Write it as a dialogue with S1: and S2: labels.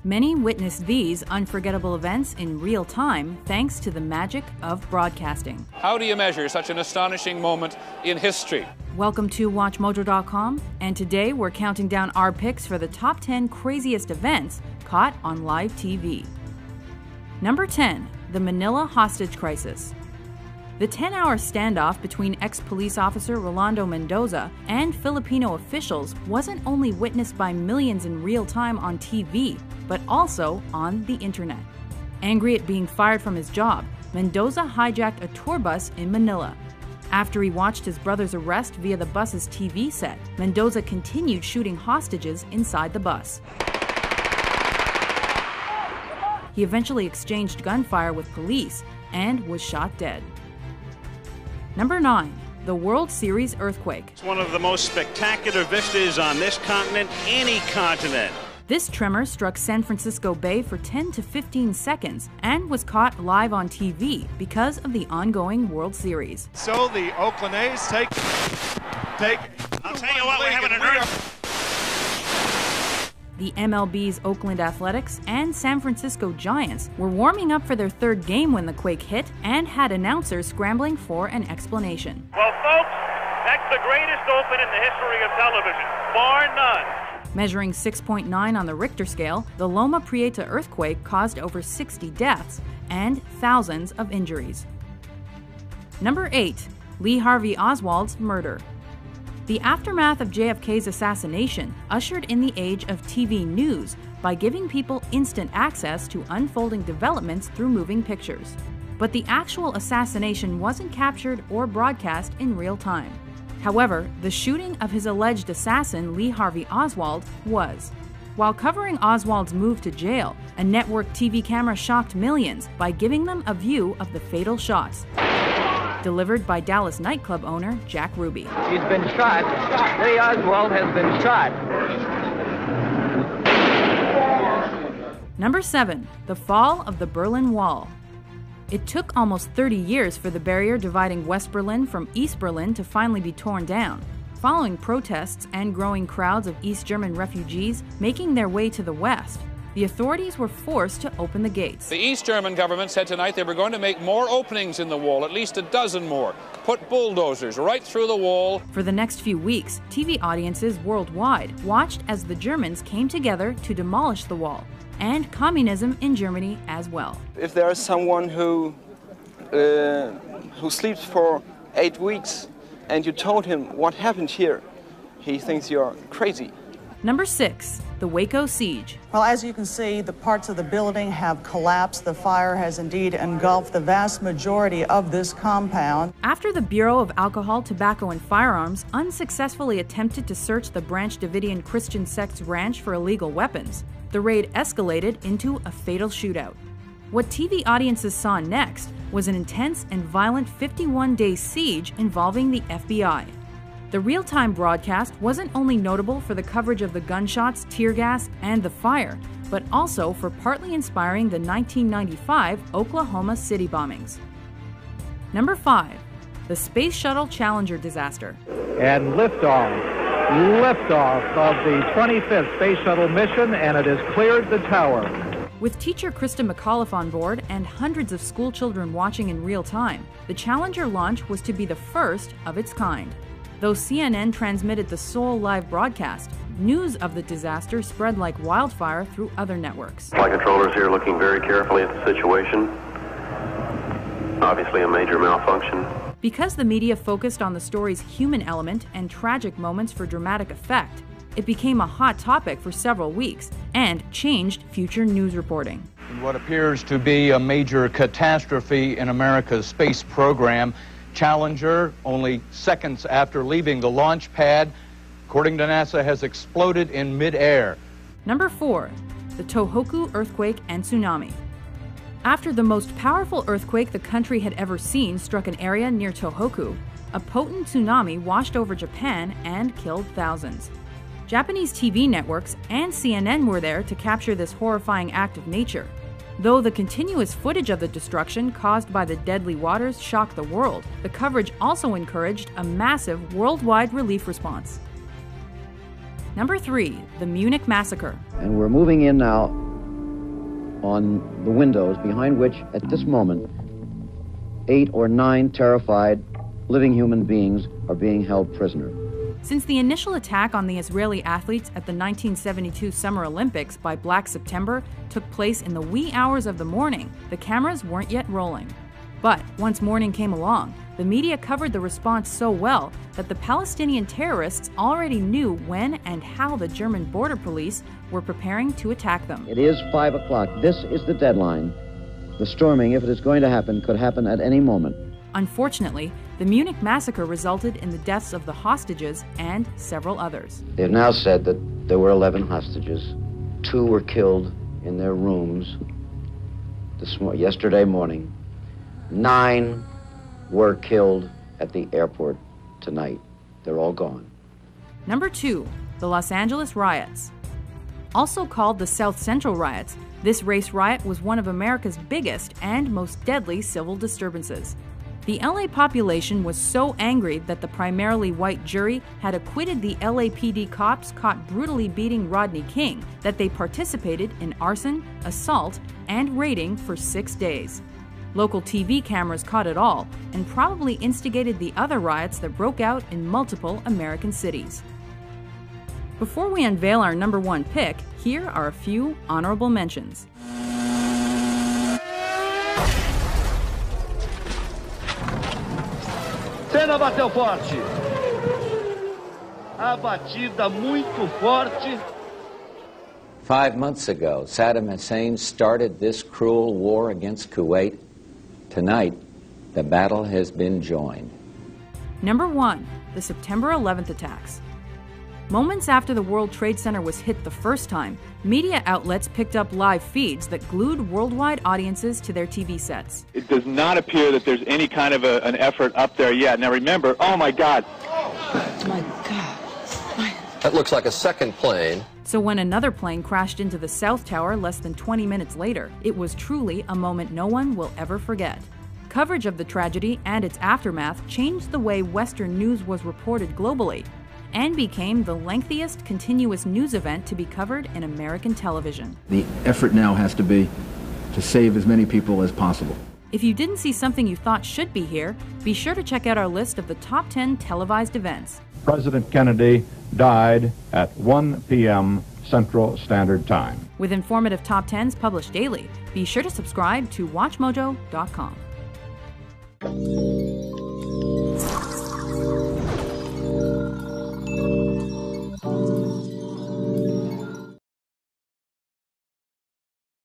S1: Many witnessed these unforgettable events in real time thanks to the magic of broadcasting.
S2: How do you measure such an astonishing moment in history?
S1: Welcome to WatchMojo.com, and today we're counting down our picks for the top 10 craziest events caught on live TV. Number 10. The Manila Hostage Crisis. The 10-hour standoff between ex-police officer Rolando Mendoza and Filipino officials wasn't only witnessed by millions in real time on TV, but also on the internet. Angry at being fired from his job, Mendoza hijacked a tour bus in Manila. After he watched his brother's arrest via the bus's TV set, Mendoza continued shooting hostages inside the bus. He eventually exchanged gunfire with police and was shot dead. Number 9. The World Series earthquake.
S3: It's one of the most spectacular vistas on this continent, any continent.
S1: This tremor struck San Francisco Bay for 10 to 15 seconds and was caught live on TV because of the ongoing World Series.
S4: So the Oakland A's take.
S3: I'll tell you what, we're having an earthquake.
S1: The MLB's Oakland Athletics and San Francisco Giants were warming up for their third game when the quake hit and had announcers scrambling for an explanation.
S5: Well, folks, that's the greatest open in the history of television, bar none.
S1: Measuring 6.9 on the Richter scale, the Loma Prieta earthquake caused over 60 deaths and thousands of injuries. Number 8. Lee Harvey Oswald's murder. The aftermath of JFK's assassination ushered in the age of TV news by giving people instant access to unfolding developments through moving pictures. But the actual assassination wasn't captured or broadcast in real time. However, the shooting of his alleged assassin, Lee Harvey Oswald, was. While covering Oswald's move to jail, a network TV camera shocked millions by giving them a view of the fatal shots. Delivered by Dallas nightclub owner Jack Ruby.
S6: He's been shot. Lee Oswald has been shot.
S1: Number 7. The fall of the Berlin Wall. It took almost 30 years for the barrier dividing West Berlin from East Berlin to finally be torn down, following protests and growing crowds of East German refugees making their way to the West. The authorities were forced to open the gates.
S2: The East German government said tonight they were going to make more openings in the wall, at least a dozen more. Put bulldozers right through the wall.
S1: For the next few weeks, TV audiences worldwide watched as the Germans came together to demolish the wall, and communism in Germany as well.
S7: If there is someone who sleeps for 8 weeks and you told him what happened here, he thinks you're crazy.
S1: Number 6. The Waco Siege.
S8: Well, as you can see, the parts of the building have collapsed. The fire has indeed engulfed the vast majority of this compound.
S1: After the Bureau of Alcohol, Tobacco, and Firearms unsuccessfully attempted to search the Branch Davidian Christian sect's ranch for illegal weapons, the raid escalated into a fatal shootout. What TV audiences saw next was an intense and violent 51-day siege involving the FBI. The real-time broadcast wasn't only notable for the coverage of the gunshots, tear gas, and the fire, but also for partly inspiring the 1995 Oklahoma City bombings. Number 5. The Space Shuttle Challenger disaster.
S9: And liftoff of the 25th Space Shuttle mission, and it has cleared the tower.
S1: With teacher Krista McAuliffe on board and hundreds of school children watching in real time, the Challenger launch was to be the first of its kind. Though CNN transmitted the sole live broadcast, news of the disaster spread like wildfire through other networks.
S10: Flight controllers here looking very carefully at the situation. Obviously a major malfunction.
S1: Because the media focused on the story's human element and tragic moments for dramatic effect, it became a hot topic for several weeks and changed future news reporting.
S11: In what appears to be a major catastrophe in America's space program, Challenger, only seconds after leaving the launch pad, according to NASA, has exploded in midair.
S1: Number 4. The Tohoku earthquake and tsunami. After the most powerful earthquake the country had ever seen struck an area near Tohoku, a potent tsunami washed over Japan and killed thousands. Japanese TV networks and CNN were there to capture this horrifying act of nature. Though the continuous footage of the destruction caused by the deadly waters shocked the world, the coverage also encouraged a massive worldwide relief response. Number 3. The Munich Massacre.
S12: And we're moving in now on the windows behind which, at this moment, 8 or 9 terrified living human beings are being held prisoner.
S1: Since the initial attack on the Israeli athletes at the 1972 Summer Olympics by Black September took place in the wee hours of the morning, the cameras weren't yet rolling. But once morning came along, the media covered the response so well that the Palestinian terrorists already knew when and how the German border police were preparing to attack them.
S12: It is 5 o'clock. This is the deadline. The storming, if it is going to happen, could happen at any moment.
S1: Unfortunately, the Munich massacre resulted in the deaths of the hostages and several others.
S12: They have now said that there were 11 hostages. 2 were killed in their rooms yesterday morning. 9 were killed at the airport tonight. They're all gone.
S1: Number 2, the Los Angeles riots. Also called the South Central riots, this race riot was one of America's biggest and most deadly civil disturbances. The LA population was so angry that the primarily white jury had acquitted the LAPD cops caught brutally beating Rodney King that they participated in arson, assault, and raiding for 6 days. Local TV cameras caught it all and probably instigated the other riots that broke out in multiple American cities. Before we unveil our number 1 pick, here are a few honorable mentions.
S13: Senna bateu forte. A batida muito forte.
S14: 5 months ago, Saddam Hussein started this cruel war against Kuwait. Tonight, the battle has been joined.
S1: Number 1, the September 11th attacks. Moments after the World Trade Center was hit the first time, media outlets picked up live feeds that glued worldwide audiences to their TV sets.
S4: It does not appear that there's any kind of an effort up there yet. Now remember, oh my God.
S15: Oh my God.
S16: That looks like a second plane.
S1: So when another plane crashed into the South Tower less than 20 minutes later, it was truly a moment no one will ever forget. Coverage of the tragedy and its aftermath changed the way Western news was reported globally, and became the lengthiest continuous news event to be covered in American television.
S17: The effort now has to be to save as many people as possible.
S1: If you didn't see something you thought should be here, be sure to check out our list of the top 10 televised events.
S9: President Kennedy died at 1 p.m. Central Standard Time.
S1: With informative top 10s published daily, be sure to subscribe to WatchMojo.com.